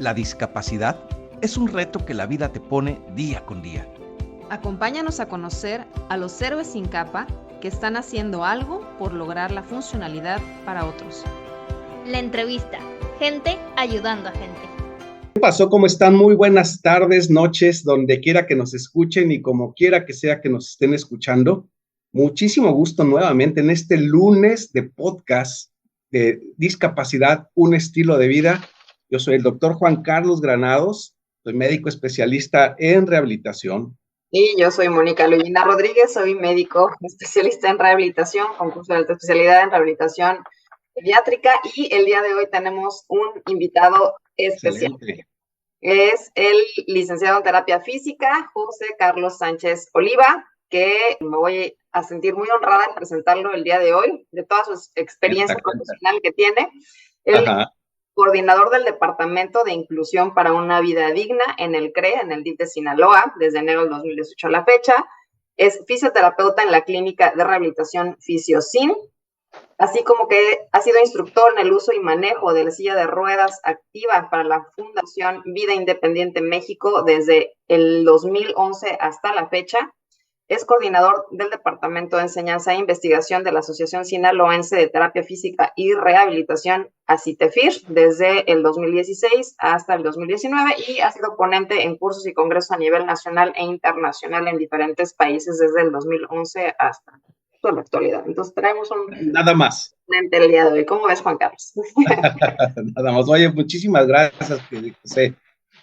La discapacidad es un reto que la vida te pone día con día. Acompáñanos a conocer a los héroes sin capa que están haciendo algo por lograr la funcionalidad para otros. La entrevista. Gente ayudando a gente. ¿Qué pasó? ¿Cómo están? Muy buenas tardes, noches, donde quiera que nos escuchen y como quiera que sea que nos estén escuchando. Muchísimo gusto nuevamente en este lunes de podcast de Discapacidad, un estilo de vida. Yo soy el doctor Juan Carlos Granados, soy médico especialista en rehabilitación. Y yo soy Mónica Lullina Rodríguez, soy médico especialista en rehabilitación, con curso de alta especialidad en rehabilitación pediátrica, y el día de hoy tenemos un invitado especial. Excelente. Es el licenciado en terapia física, José Carlos Sánchez Oliva, que me voy a sentir muy honrada en presentarlo el día de hoy, de toda su experiencia profesional que tiene. Él coordinador del Departamento de Inclusión para una Vida Digna en el CRE, en el DIF de Sinaloa, desde enero del 2018 a la fecha. Es fisioterapeuta en la Clínica de Rehabilitación FisioSIN, así como que ha sido instructor en el uso y manejo de la silla de ruedas activa para la Fundación Vida Independiente México desde el 2011 hasta la fecha. Es coordinador del Departamento de Enseñanza e Investigación de la Asociación Sinaloense de Terapia Física y Rehabilitación, ACITEFIR, desde el 2016 hasta el 2019, y ha sido ponente en cursos y congresos a nivel nacional e internacional en diferentes países desde el 2011 hasta la actualidad. Entonces traemos nada más ponente el día de hoy. ¿Cómo ves, Juan Carlos? Nada más. Oye, muchísimas gracias, José.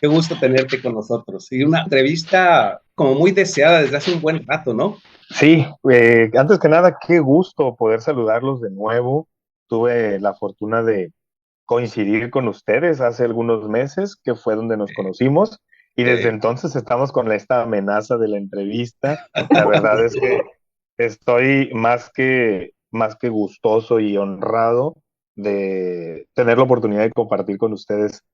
Qué gusto tenerte con nosotros. Y una entrevista como muy deseada desde hace un buen rato, ¿no? Sí, antes que nada, qué gusto poder saludarlos de nuevo. Tuve la fortuna de coincidir con ustedes hace algunos meses, que fue donde nos conocimos, y desde entonces estamos con esta amenaza de la entrevista. La verdad es que estoy más que gustoso y honrado de tener la oportunidad de compartir con ustedes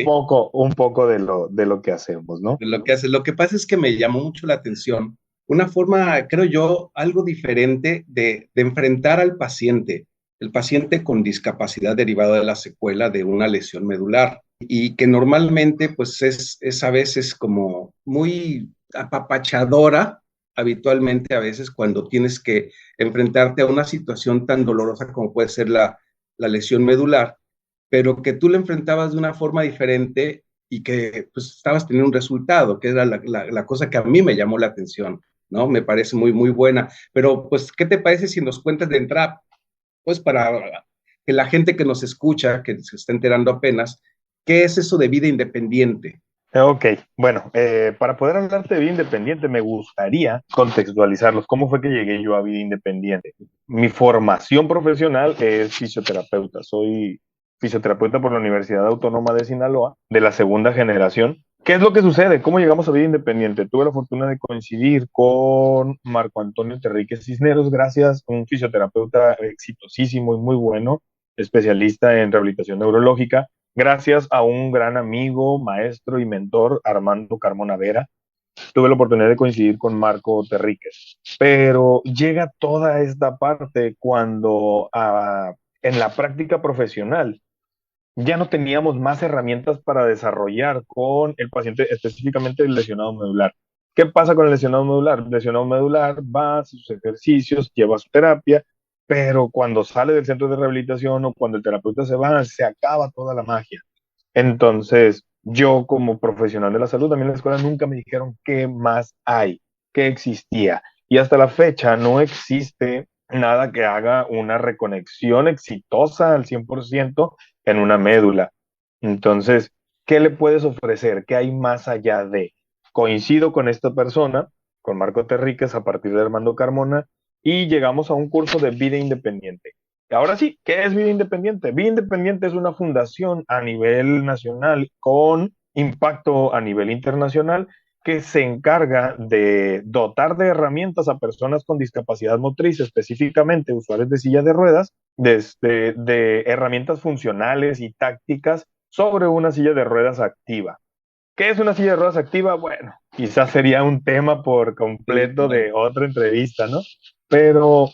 un poco de lo que hacemos, ¿no? De lo que hace. Lo que pasa es que me llamó mucho la atención una forma, creo yo, algo diferente de enfrentar al paciente, el paciente con discapacidad derivada de la secuela de una lesión medular, y que normalmente pues es a veces como muy apapachadora, habitualmente a veces cuando tienes que enfrentarte a una situación tan dolorosa como puede ser la lesión medular, pero que tú le enfrentabas de una forma diferente y que pues estabas teniendo un resultado, que era la cosa que a mí me llamó la atención, ¿no? Me parece muy, muy buena. Pero pues, ¿qué te parece si nos cuentas de entrada, pues para que la gente que nos escucha, que se está enterando apenas, qué es eso de vida independiente? Ok, bueno, para poder hablarte de vida independiente me gustaría contextualizarlos. ¿Cómo fue que llegué yo a vida independiente? Mi formación profesional es fisioterapeuta. Soy fisioterapeuta por la Universidad Autónoma de Sinaloa, de la segunda generación. ¿Qué es lo que sucede? ¿Cómo llegamos a vida independiente? Tuve la fortuna de coincidir con Marco Antonio Terríquez Cisneros, gracias, un fisioterapeuta exitosísimo y muy bueno, especialista en rehabilitación neurológica, gracias a un gran amigo, maestro y mentor, Armando Carmona Vera. Tuve la oportunidad de coincidir con Marco Terríquez. Pero llega toda esta parte cuando en la práctica profesional ya no teníamos más herramientas para desarrollar con el paciente, específicamente el lesionado medular. ¿Qué pasa con el lesionado medular? El lesionado medular va a sus ejercicios, lleva su terapia, pero cuando sale del centro de rehabilitación o cuando el terapeuta se va, se acaba toda la magia. Entonces, yo como profesional de la salud, a mí en la escuela nunca me dijeron qué más hay, qué existía. Y hasta la fecha no existe nada que haga una reconexión exitosa al 100% en una médula. Entonces, ¿qué le puedes ofrecer? ¿Qué hay más allá de? Coincido con esta persona, con Marco Terríquez, a partir de Armando Carmona, y llegamos a un curso de vida independiente. Ahora sí, ¿qué es Vida Independiente? Vida Independiente es una fundación a nivel nacional con impacto a nivel internacional que se encarga de dotar de herramientas a personas con discapacidad motriz, específicamente usuarios de silla de ruedas, de herramientas funcionales y tácticas sobre una silla de ruedas activa. ¿Qué es una silla de ruedas activa? Bueno, quizás sería un tema por completo de otra entrevista, ¿no? Pero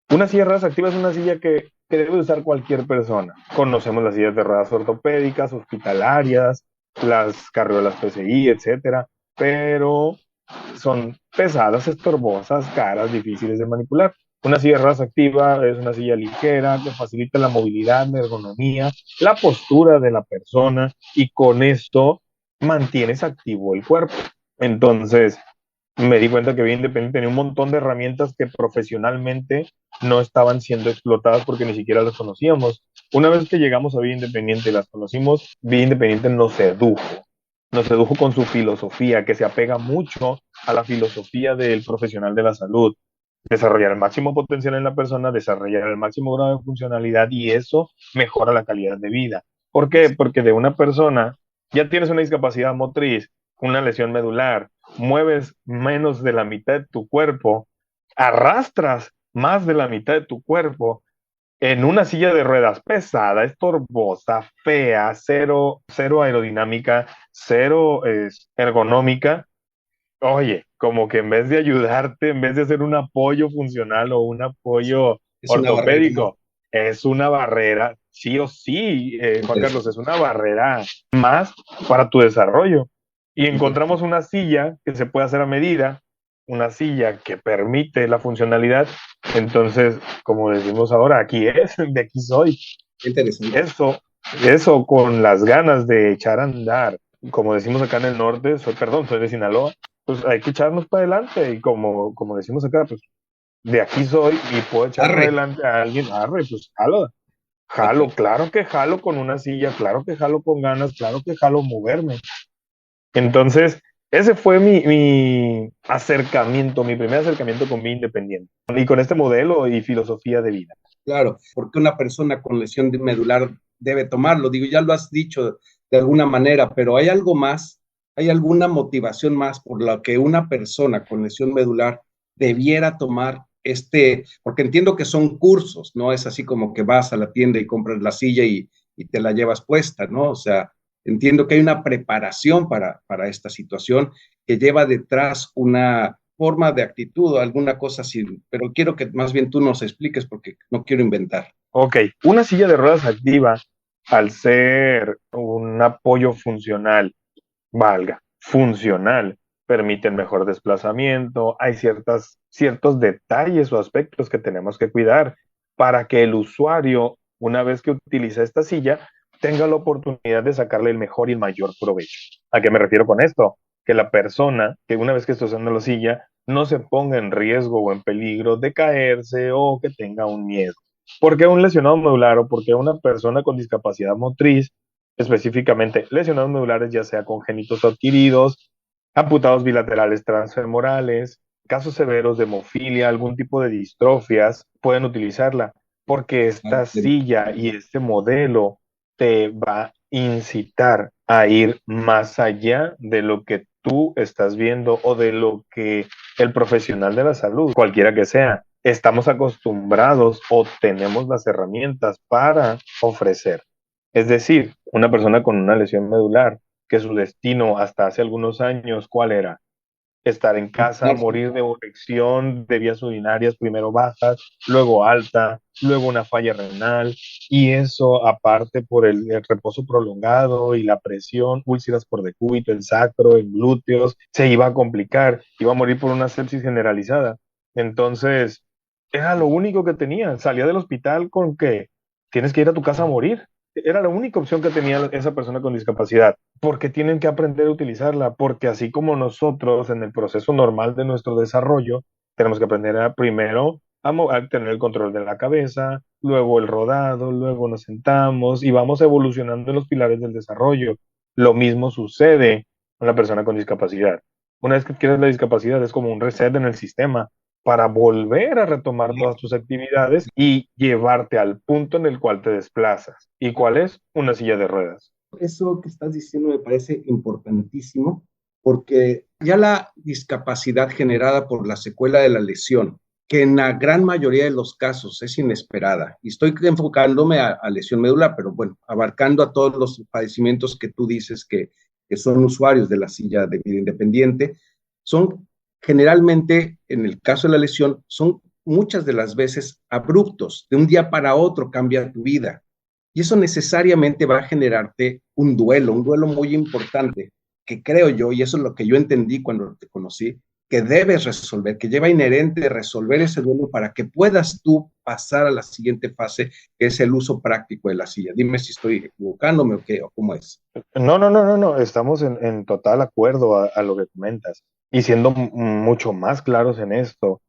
una silla de ruedas activa es una silla que que debe usar cualquier persona. Conocemos las sillas de ruedas ortopédicas, hospitalarias, las carriolas PCI, etcétera, pero son pesadas, estorbosas, caras, difíciles de manipular. Una silla de ruedas activa es una silla ligera que facilita la movilidad, la ergonomía, la postura de la persona y con esto mantienes activo el cuerpo. Entonces, me di cuenta que Vida Independiente tenía un montón de herramientas que profesionalmente no estaban siendo explotadas porque ni siquiera las conocíamos. Una vez que llegamos a Vida Independiente y las conocimos, Vida Independiente nos sedujo con su filosofía, que se apega mucho a la filosofía del profesional de la salud. Desarrollar el máximo potencial en la persona, desarrollar el máximo grado de funcionalidad y eso mejora la calidad de vida. ¿Por qué? Porque de una persona ya tienes una discapacidad motriz, una lesión medular, mueves menos de la mitad de tu cuerpo, arrastras más de la mitad de tu cuerpo en una silla de ruedas pesada, estorbosa, fea, cero aerodinámica, cero ergonómica. Oye, como que en vez de ayudarte, en vez de ser un apoyo funcional o un apoyo ortopédico, es una barrera, sí o sí, Juan Carlos, es una barrera más para tu desarrollo. Y encontramos una silla que se puede hacer a medida, una silla que permite la funcionalidad. Entonces, como decimos ahora, aquí es, de aquí soy. Interesante. Eso con las ganas de echar a andar, como decimos acá en el norte, soy de Sinaloa, pues hay que echarnos para adelante y como decimos acá, pues de aquí soy y puedo echar para adelante a alguien, pues jalo, claro que jalo con una silla, claro que jalo con ganas, claro que jalo moverme. Entonces, ese fue mi acercamiento, mi primer acercamiento con Vida Independiente y con este modelo y filosofía de vida. Claro, porque una persona con lesión medular debe tomarlo, digo, ya lo has dicho de alguna manera, pero hay algo más, hay alguna motivación más por la que una persona con lesión medular debiera tomar porque entiendo que son cursos, no es así como que vas a la tienda y compras la silla y te la llevas puesta, ¿no? O sea, entiendo que hay una preparación para esta situación que lleva detrás una forma de actitud o alguna cosa así, pero quiero que más bien tú nos expliques porque no quiero inventar. Ok, una silla de ruedas activa, al ser un apoyo funcional, funcional, permite el mejor desplazamiento, hay ciertos detalles o aspectos que tenemos que cuidar para que el usuario, una vez que utiliza esta silla, tenga la oportunidad de sacarle el mejor y el mayor provecho. ¿A qué me refiero con esto? Que la persona, que una vez que esté usando la silla, no se ponga en riesgo o en peligro de caerse o que tenga un miedo. ¿Por qué un lesionado medular o por qué una persona con discapacidad motriz, específicamente lesionados medulares, ya sea congénitos o adquiridos, amputados bilaterales transfemorales, casos severos de hemofilia, algún tipo de distrofias, pueden utilizarla? Porque esta silla y este modelo te va a incitar a ir más allá de lo que tú estás viendo o de lo que el profesional de la salud, cualquiera que sea, estamos acostumbrados o tenemos las herramientas para ofrecer. Es decir, una persona con una lesión medular, que su destino hasta hace algunos años, ¿cuál era? Estar en casa, morir de infección de vías urinarias, primero bajas, luego alta, luego una falla renal, y eso aparte por el reposo prolongado y la presión, úlceras por decúbito, en sacro, en glúteos, se iba a complicar, iba a morir por una sepsis generalizada. Entonces, era lo único que tenía, salía del hospital con que tienes que ir a tu casa a morir. Era la única opción que tenía esa persona con discapacidad, porque tienen que aprender a utilizarla, porque así como nosotros en el proceso normal de nuestro desarrollo, tenemos que aprender primero a tener el control de la cabeza, luego el rodado, luego nos sentamos y vamos evolucionando en los pilares del desarrollo. Lo mismo sucede con la persona con discapacidad. Una vez que adquieres la discapacidad es como un reset en el sistema para volver a retomar todas tus actividades y llevarte al punto en el cual te desplazas. ¿Y cuál es? Una silla de ruedas. Eso que estás diciendo me parece importantísimo porque ya la discapacidad generada por la secuela de la lesión, que en la gran mayoría de los casos es inesperada, y estoy enfocándome a lesión medular, pero bueno, abarcando a todos los padecimientos que tú dices que son usuarios de la silla de vida independiente, son generalmente, en el caso de la lesión, son muchas de las veces abruptos, de un día para otro cambia tu vida. Y eso necesariamente va a generarte un duelo muy importante, que creo yo, y eso es lo que yo entendí cuando te conocí, que debes resolver, que lleva inherente resolver ese duelo para que puedas tú pasar a la siguiente fase, que es el uso práctico de la silla. Dime si estoy equivocándome o qué, o cómo es. No, estamos en total acuerdo a lo que comentas. Y siendo mucho más claros en esto,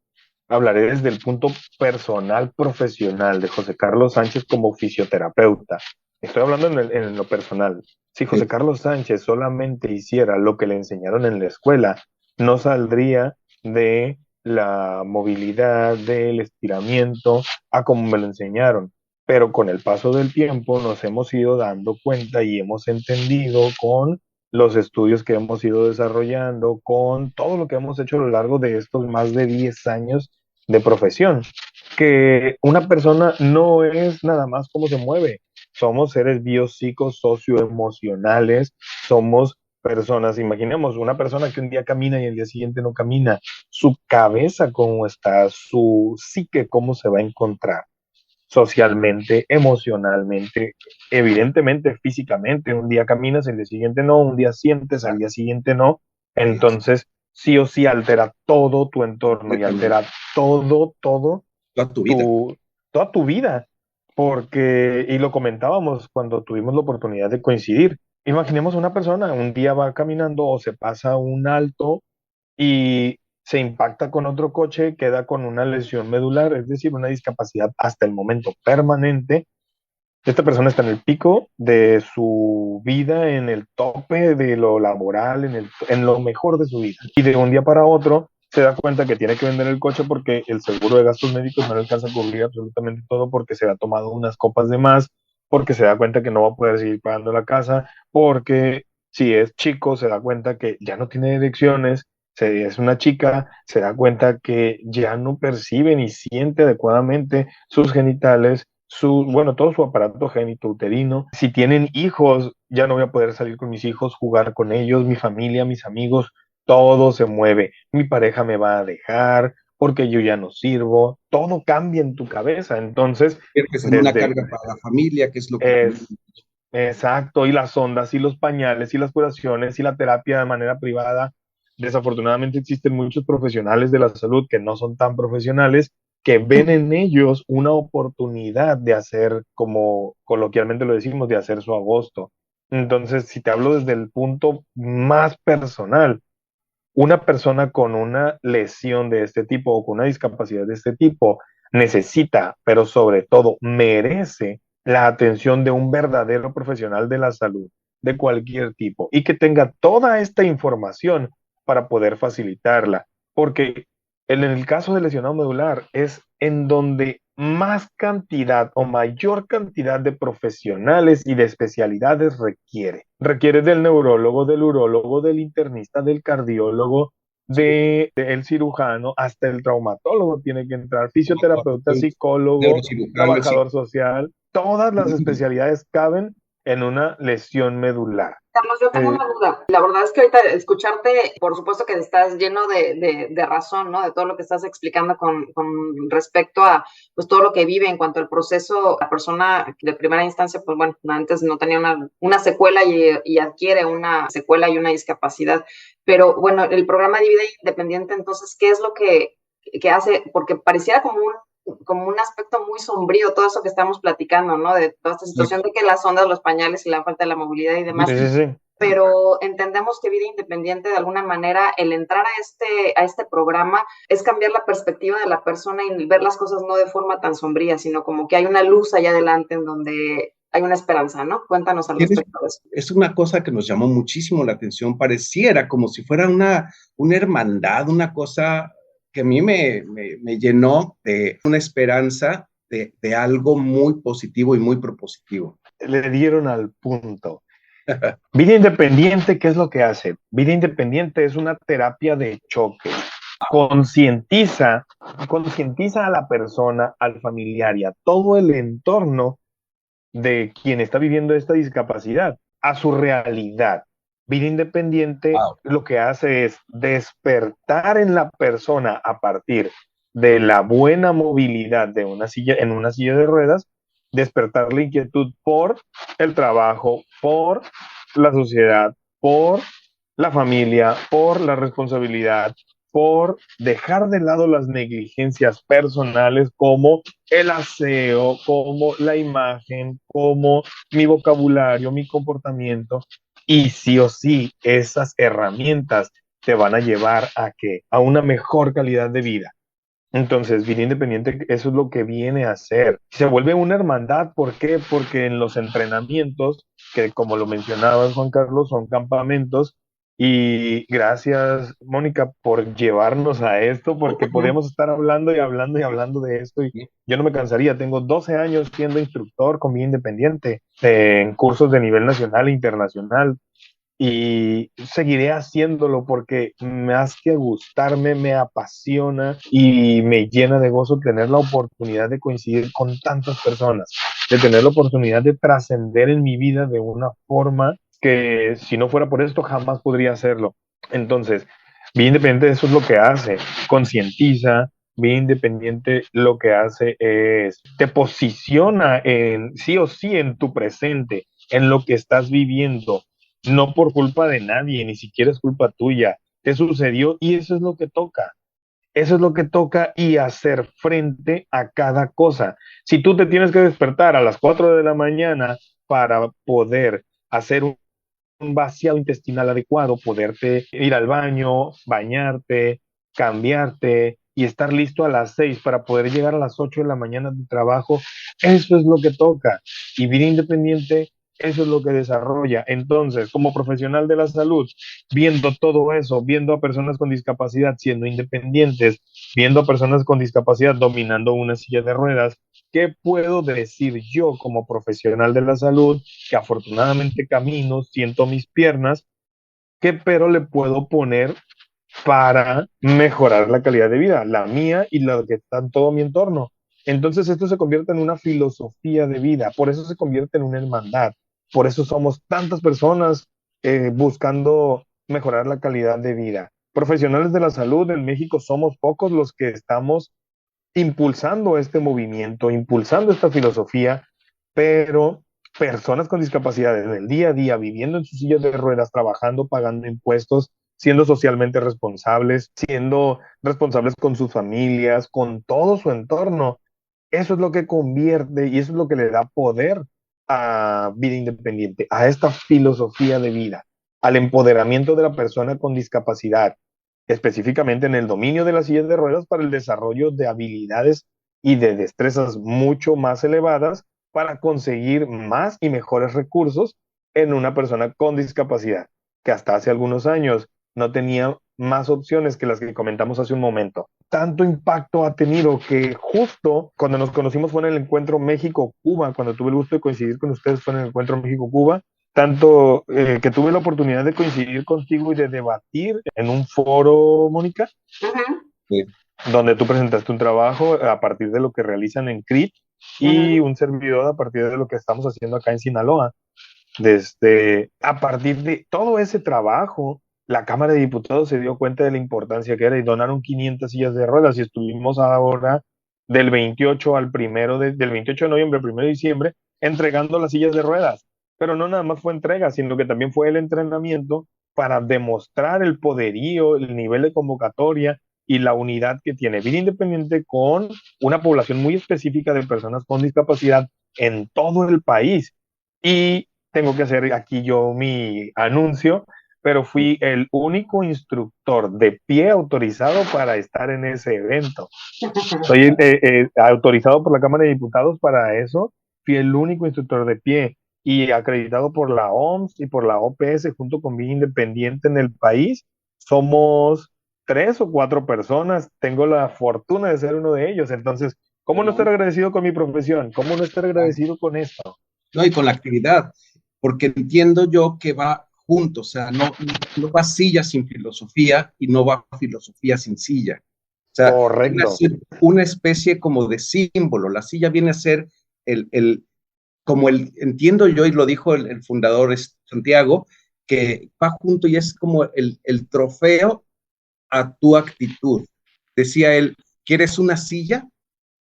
hablaré desde el punto personal profesional de José Carlos Sánchez como fisioterapeuta. Estoy hablando en lo personal. Si José Carlos Sánchez solamente hiciera lo que le enseñaron en la escuela, no saldría de la movilidad, del estiramiento, a como me lo enseñaron. Pero con el paso del tiempo nos hemos ido dando cuenta y hemos entendido con los estudios que hemos ido desarrollando, con todo lo que hemos hecho a lo largo de estos más de 10 años de profesión, que una persona no es nada más cómo se mueve. Somos seres biopsicos, socioemocionales, somos personas, imaginemos una persona que un día camina y el día siguiente no camina, su cabeza cómo está, su psique cómo se va a encontrar socialmente, emocionalmente, evidentemente físicamente, un día caminas, el día siguiente no, un día sientes, al día siguiente no, entonces sí o sí altera todo tu entorno y altera todo toda tu vida. toda tu vida, porque, y lo comentábamos cuando tuvimos la oportunidad de coincidir, imaginemos una persona, un día va caminando o se pasa un alto y se impacta con otro coche, queda con una lesión medular, es decir, una discapacidad hasta el momento permanente. Esta persona está en el pico de su vida, en el tope de lo laboral, en lo mejor de su vida. Y de un día para otro se da cuenta que tiene que vender el coche porque el seguro de gastos médicos no le alcanza a cubrir absolutamente todo, porque se ha tomado unas copas de más, porque se da cuenta que no va a poder seguir pagando la casa, porque si es chico se da cuenta que ya no tiene erecciones, si es una chica se da cuenta que ya no percibe ni siente adecuadamente sus genitales, bueno, todo su aparato genitouterino. Si tienen hijos, ya no voy a poder salir con mis hijos, jugar con ellos, mi familia, mis amigos, todo se mueve. Mi pareja me va a dejar porque yo ya no sirvo. Todo cambia en tu cabeza. Entonces, Que ser una carga para la familia, que es lo que... Exacto, y las ondas, y los pañales, y las curaciones, y la terapia de manera privada. Desafortunadamente existen muchos profesionales de la salud que no son tan profesionales, que ven en ellos una oportunidad de hacer, como coloquialmente lo decimos, de hacer su agosto. Entonces, si te hablo desde el punto más personal, una persona con una lesión de este tipo o con una discapacidad de este tipo necesita, pero sobre todo merece la atención de un verdadero profesional de la salud, de cualquier tipo, y que tenga toda esta información para poder facilitarla, porque en el caso del lesionado medular es en donde más cantidad o mayor cantidad de profesionales y de especialidades requiere. Requiere del neurólogo, del urólogo, del internista, del cardiólogo, del cirujano, hasta el traumatólogo tiene que entrar, fisioterapeuta, psicólogo, trabajador social. Todas las especialidades caben en una lesión medular. Carlos, yo tengo una duda. La verdad es que ahorita escucharte, por supuesto que estás lleno de razón, ¿no? De todo lo que estás explicando con respecto a pues todo lo que vive en cuanto al proceso. La persona de primera instancia, pues bueno, antes no tenía una secuela y adquiere una secuela y una discapacidad. Pero bueno, el programa de vida independiente, entonces, ¿qué es lo que hace? Porque pareciera como un aspecto muy sombrío todo eso que estamos platicando, ¿no? De toda esta situación de que las ondas, los pañales y la falta de la movilidad y demás. Sí. Pero entendemos que vida independiente, de alguna manera, el entrar a este programa es cambiar la perspectiva de la persona y ver las cosas no de forma tan sombría, sino como que hay una luz allá adelante en donde hay una esperanza, ¿no? Cuéntanos al respecto de eso. Es una cosa que nos llamó muchísimo la atención, pareciera como si fuera una hermandad, una cosa que a mí me llenó de una esperanza de algo muy positivo y muy propositivo. Le dieron al punto. Vida independiente, ¿qué es lo que hace? Vida independiente es una terapia de choque. Concientiza a la persona, al familiar y a todo el entorno de quien está viviendo esta discapacidad, a su realidad. Vida independiente lo que hace es despertar en la persona a partir de la buena movilidad de en una silla de ruedas, despertar la inquietud por el trabajo, por la sociedad, por la familia, por la responsabilidad, por dejar de lado las negligencias personales como el aseo, como la imagen, como mi vocabulario, mi comportamiento. Y sí o sí, esas herramientas te van a llevar a ¿qué? A una mejor calidad de vida. Entonces, Vida Independiente, eso es lo que viene a hacer. Se vuelve una hermandad, ¿por qué? Porque en los entrenamientos, que como lo mencionaba Juan Carlos, son campamentos, y gracias, Mónica, por llevarnos a esto, porque podríamos estar hablando y hablando y hablando de esto, y yo no me cansaría. Tengo 12 años siendo instructor con Vida Independiente, en cursos de nivel nacional e internacional, y seguiré haciéndolo porque más que gustarme, me apasiona y me llena de gozo tener la oportunidad de coincidir con tantas personas, de tener la oportunidad de trascender en mi vida de una forma que si no fuera por esto jamás podría hacerlo. Entonces, Vida Independiente eso es lo que hace, concientiza. Vida Independiente lo que hace es, te posiciona en sí o sí en tu presente, en lo que estás viviendo, no por culpa de nadie, ni siquiera es culpa tuya. Te sucedió y eso es lo que toca. Eso es lo que toca y hacer frente a cada cosa. Si tú te tienes que despertar a las 4 de la mañana para poder hacer un vaciado intestinal adecuado, poderte ir al baño, bañarte, cambiarte y estar listo a las 6 para poder llegar a las 8 de la mañana de trabajo, eso es lo que toca. Y Vida Independiente, eso es lo que desarrolla. Entonces, como profesional de la salud, viendo todo eso, viendo a personas con discapacidad siendo independientes, viendo a personas con discapacidad dominando una silla de ruedas, ¿qué puedo decir yo como profesional de la salud que afortunadamente camino, siento mis piernas, qué pero le puedo poner para mejorar la calidad de vida, la mía y la que está en todo mi entorno? Entonces esto se convierte en una filosofía de vida, por eso se convierte en una hermandad, por eso somos tantas personas buscando mejorar la calidad de vida. Profesionales de la salud en México somos pocos los que estamos impulsando este movimiento, impulsando esta filosofía, pero personas con discapacidades en el día a día, viviendo en sus sillas de ruedas, trabajando, pagando impuestos, siendo socialmente responsables, siendo responsables con sus familias, con todo su entorno. Eso es lo que convierte y eso es lo que le da poder a Vida Independiente, a esta filosofía de vida, al empoderamiento de la persona con discapacidad, específicamente en el dominio de las sillas de ruedas para el desarrollo de habilidades y de destrezas mucho más elevadas para conseguir más y mejores recursos en una persona con discapacidad, que hasta hace algunos años no tenía más opciones que las que comentamos hace un momento. Tanto impacto ha tenido que justo cuando nos conocimos fue en el encuentro México-Cuba, cuando tuve el gusto de coincidir con ustedes fue en el encuentro México-Cuba, tanto que tuve la oportunidad de coincidir contigo y de debatir en un foro, Mónica, donde tú presentaste un trabajo a partir de lo que realizan en CRIT y un servidor a partir de lo que estamos haciendo acá en Sinaloa. A partir de todo ese trabajo, la Cámara de Diputados se dio cuenta de la importancia que era y donaron 500 sillas de ruedas y estuvimos ahora del 28 del 28 de noviembre al 1 de diciembre entregando las sillas de ruedas. Pero no nada más fue entrega, sino que también fue el entrenamiento para demostrar el poderío, el nivel de convocatoria y la unidad que tiene Vida Independiente con una población muy específica de personas con discapacidad en todo el país. Y tengo que hacer aquí yo mi anuncio, pero fui el único instructor de pie autorizado para estar en ese evento. Soy autorizado por la Cámara de Diputados para eso. Fui el único instructor de pie y acreditado por la OMS y por la OPS junto con Vida Independiente en el país. Somos 3 o 4 personas. Tengo la fortuna de ser uno de ellos. Entonces, ¿cómo no estar agradecido con mi profesión? ¿Cómo no estar agradecido con esto? No, y con la actividad, porque entiendo yo que va junto, o sea, no va silla sin filosofía y no va filosofía sin silla. O sea, viene a ser una especie como de símbolo. La silla viene a ser entiendo yo, y lo dijo el fundador Santiago, que va junto y es como el trofeo a tu actitud. Decía él, ¿Quieres una silla?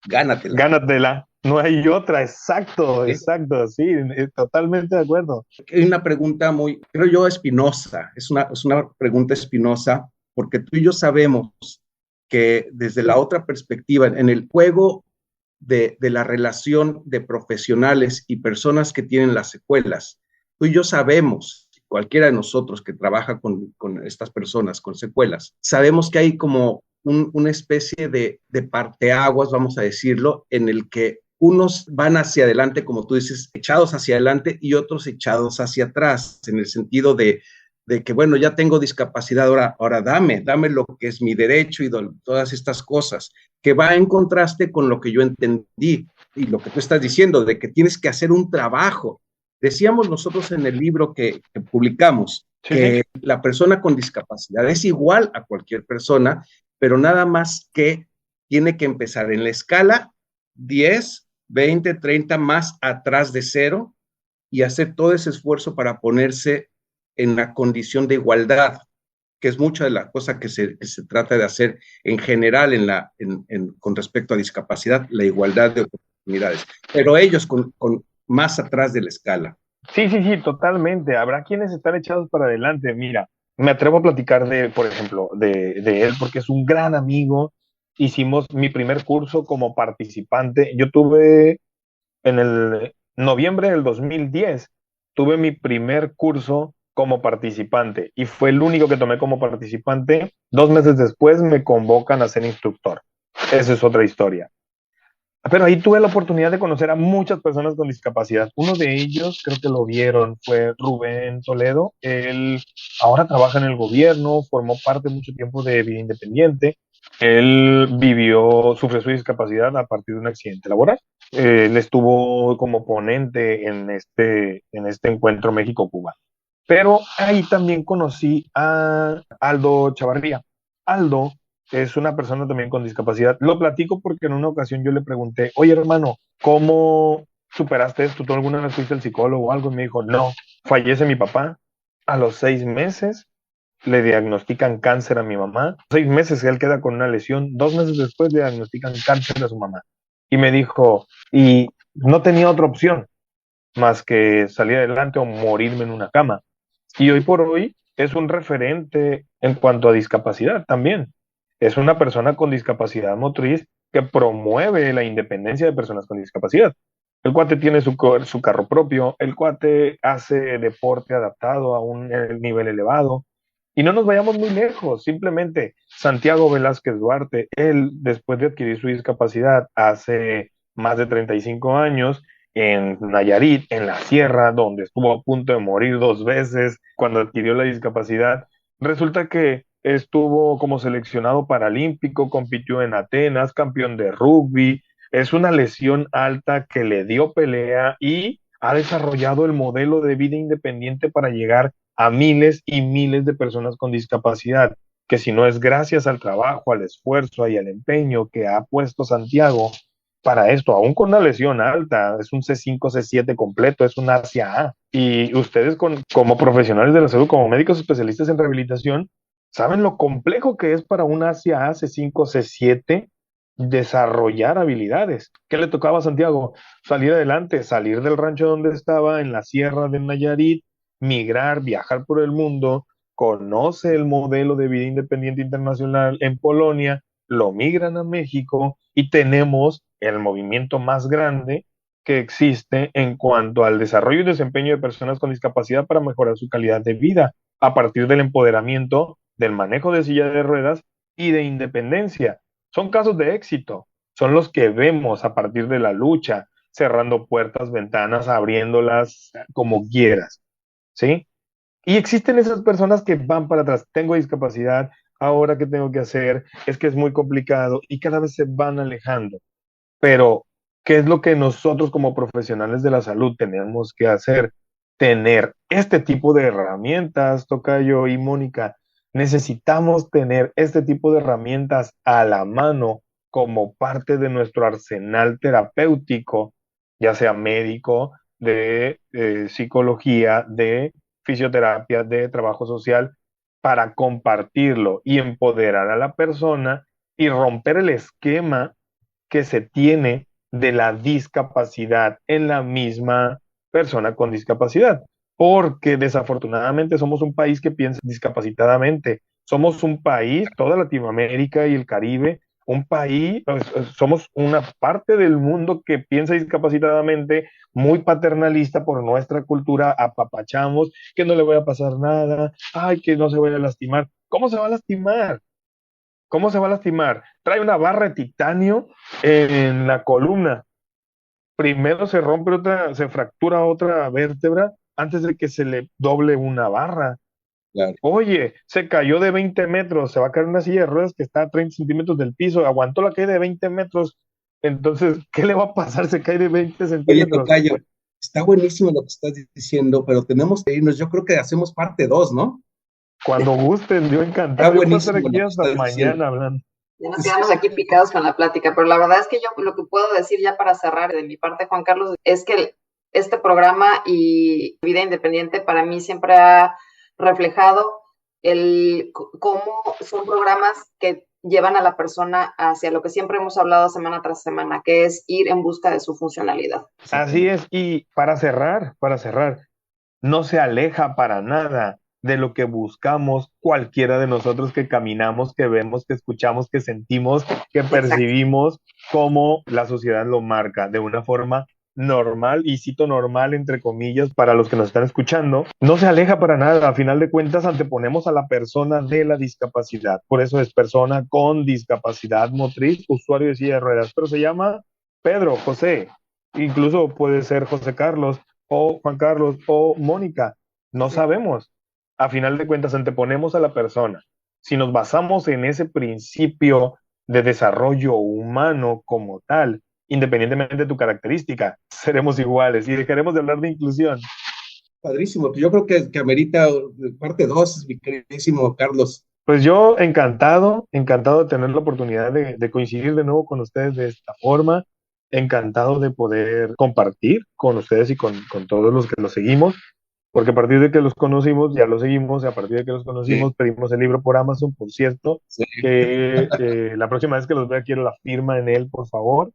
Gánatela. Gánatela. No hay otra, exacto, ¿Sí? exacto, sí, totalmente de acuerdo. Hay una pregunta muy, creo yo, espinosa. Es una pregunta espinosa porque tú y yo sabemos que desde la otra perspectiva, en el juego de la relación de profesionales y personas que tienen las secuelas, tú y yo sabemos, cualquiera de nosotros que trabaja con estas personas con secuelas, sabemos que hay como una especie de parteaguas, vamos a decirlo, en el que unos van hacia adelante, como tú dices, echados hacia adelante y otros echados hacia atrás, en el sentido de que, bueno, ya tengo discapacidad, ahora dame lo que es mi derecho y todas estas cosas, que va en contraste con lo que yo entendí y lo que tú estás diciendo, de que tienes que hacer un trabajo. Decíamos nosotros en el libro que publicamos, Sí, que la persona con discapacidad es igual a cualquier persona, pero nada más que tiene que empezar en la escala 10, 20, 30 más atrás de cero y hacer todo ese esfuerzo para ponerse en la condición de igualdad, que es mucha de la cosa que se trata de hacer en general con respecto a discapacidad, la igualdad de oportunidades, pero ellos con más atrás de la escala. sí, sí, sí, totalmente. Habrá quienes están echados para adelante. Mira, me atrevo a platicar por ejemplo, de él porque es un gran amigo. Hicimos mi primer curso como participante. Yo tuve en el noviembre del 2010, tuve mi primer curso como participante y fue el único que tomé como participante. 2 meses después me convocan a ser instructor. Esa es otra historia. Pero ahí tuve la oportunidad de conocer a muchas personas con discapacidad. Uno de ellos, creo que lo vieron, fue Rubén Toledo. Él ahora trabaja en el gobierno, formó parte mucho tiempo de Vida Independiente. Él sufrió su discapacidad a partir de un accidente laboral. Él estuvo como ponente en este encuentro México-Cuba. Pero ahí también conocí a Aldo Chavarría. Aldo es una persona también con discapacidad. Lo platico porque en una ocasión yo le pregunté, oye hermano, ¿cómo superaste esto? ¿Tú alguna vez fuiste al psicólogo o algo? Y me dijo, no, fallece mi papá. A los 6 meses le diagnostican cáncer a mi mamá. 6 meses él queda con una lesión. 2 meses después le diagnostican cáncer a su mamá. Y me dijo, y no tenía otra opción más que salir adelante o morirme en una cama. Y hoy por hoy es un referente en cuanto a discapacidad también. Es una persona con discapacidad motriz que promueve la independencia de personas con discapacidad. El cuate tiene su carro propio, el cuate hace deporte adaptado a un nivel elevado. Y no nos vayamos muy lejos, simplemente Santiago Velázquez Duarte, él después de adquirir su discapacidad hace más de 35 años, en Nayarit, en la sierra, donde estuvo a punto de morir 2 veces cuando adquirió la discapacidad. Resulta que estuvo como seleccionado paralímpico, compitió en Atenas, campeón de rugby. Es una lesión alta que le dio pelea y ha desarrollado el modelo de vida independiente para llegar a miles y miles de personas con discapacidad, que si no es gracias al trabajo, al esfuerzo y al empeño que ha puesto Santiago, para esto, aún con una lesión alta, es un C5, C7 completo, es un ASIA A. Y ustedes como profesionales de la salud, como médicos especialistas en rehabilitación, saben lo complejo que es para un ASIA A, C5, C7 desarrollar habilidades. ¿Qué le tocaba a Santiago? Salir adelante, salir del rancho donde estaba, en la sierra de Nayarit, migrar, viajar por el mundo, conoce el modelo de vida independiente internacional en Polonia, lo migran a México y tenemos el movimiento más grande que existe en cuanto al desarrollo y desempeño de personas con discapacidad para mejorar su calidad de vida a partir del empoderamiento, del manejo de silla de ruedas y de independencia. Son casos de éxito, son los que vemos a partir de la lucha, cerrando puertas, ventanas, abriéndolas como quieras, ¿sí? Y existen esas personas que van para atrás, tengo discapacidad, ahora qué tengo que hacer, es que es muy complicado y cada vez se van alejando. Pero, ¿qué es lo que nosotros como profesionales de la salud tenemos que hacer? Tener este tipo de herramientas, Tocayo y Mónica. Necesitamos tener este tipo de herramientas a la mano como parte de nuestro arsenal terapéutico, ya sea médico, de psicología, de fisioterapia, de trabajo social, para compartirlo y empoderar a la persona y romper el esquema que se tiene de la discapacidad en la misma persona con discapacidad, porque desafortunadamente somos un país que piensa discapacitadamente. Somos un país, toda Latinoamérica y el Caribe, un país, somos una parte del mundo que piensa discapacitadamente, muy paternalista por nuestra cultura, apapachamos, que no le voy a pasar nada, ay, que no se vaya a lastimar. ¿Cómo se va a lastimar? ¿Cómo se va a lastimar? Trae una barra de titanio en la columna. Primero se rompe se fractura otra vértebra antes de que se le doble una barra. Claro. Oye, se cayó de 20 metros, se va a caer en una silla de ruedas que está a 30 centímetros del piso, aguantó la caída de 20 metros, entonces, ¿qué le va a pasar? Se cae de 20 Oye, centímetros. tocayo, está buenísimo lo que estás diciendo, pero tenemos que irnos. Yo creo que hacemos parte 2, ¿no? Cuando gusten, yo encantado. Está Yo puedo estar buenísimo aquí lo que hasta estás mañana diciendo. hablando. Ya nos quedamos aquí picados con la plática, pero la verdad es que yo lo que puedo decir ya para cerrar de mi parte, Juan Carlos, es que este programa y Vida Independiente para mí siempre ha reflejado cómo son programas que llevan a la persona hacia lo que siempre hemos hablado semana tras semana, que es ir en busca de su funcionalidad. Así es, y para cerrar, no se aleja para nada de lo que buscamos cualquiera de nosotros que caminamos, que vemos, que escuchamos, que sentimos, que percibimos, como la sociedad lo marca, de una forma normal, y cito normal entre comillas para los que nos están escuchando. No se aleja para nada. A final de cuentas anteponemos a la persona de la discapacidad, por eso es persona con discapacidad motriz, usuario de silla de ruedas, pero se llama Pedro, José, incluso puede ser José Carlos o Juan Carlos o Mónica, no sabemos. A final de cuentas anteponemos a la persona. Si nos basamos en ese principio de desarrollo humano como tal, independientemente de tu característica, seremos iguales y dejaremos de hablar de inclusión. Padrísimo, yo creo que amerita parte 2, mi queridísimo Carlos. Pues yo encantado de tener la oportunidad de coincidir de nuevo con ustedes de esta forma, encantado de poder compartir con ustedes y con todos los que los seguimos, porque a partir de que los conocimos, ya los seguimos, y a partir de que los conocimos, sí, pedimos el libro por Amazon, por cierto, sí, que la próxima vez que los vea quiero la firma en él, por favor.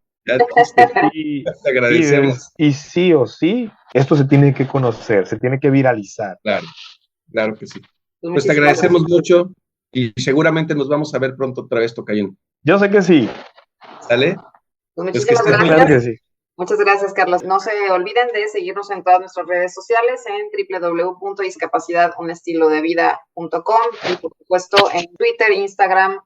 Y, te agradecemos. Y sí o sí, esto se tiene que conocer, se tiene que viralizar. Claro, claro que sí. Pues te agradecemos mucho y seguramente nos vamos a ver pronto otra vez, tocayo. Yo sé que sí. ¿Sale? Pues muchísimas gracias. Claro que sí. Muchas gracias, Carlos. No se olviden de seguirnos en todas nuestras redes sociales, en www.discapacidadunestilo-de-vida.com y, por supuesto, en Twitter, Instagram,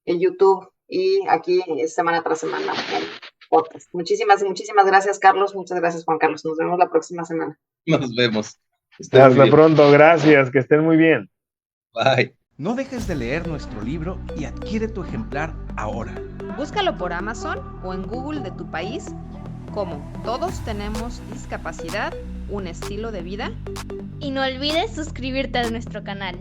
en YouTube y aquí semana tras semana en podcast. Muchísimas gracias, Carlos. Muchas gracias, Juan Carlos. Nos vemos la próxima semana. Nos vemos. Hasta pronto. Gracias. Que estén muy bien. Bye. No dejes de leer nuestro libro y adquiere tu ejemplar ahora. Búscalo por Amazon o en Google de tu país como Todos tenemos discapacidad, un estilo de vida. Y no olvides suscribirte a nuestro canal.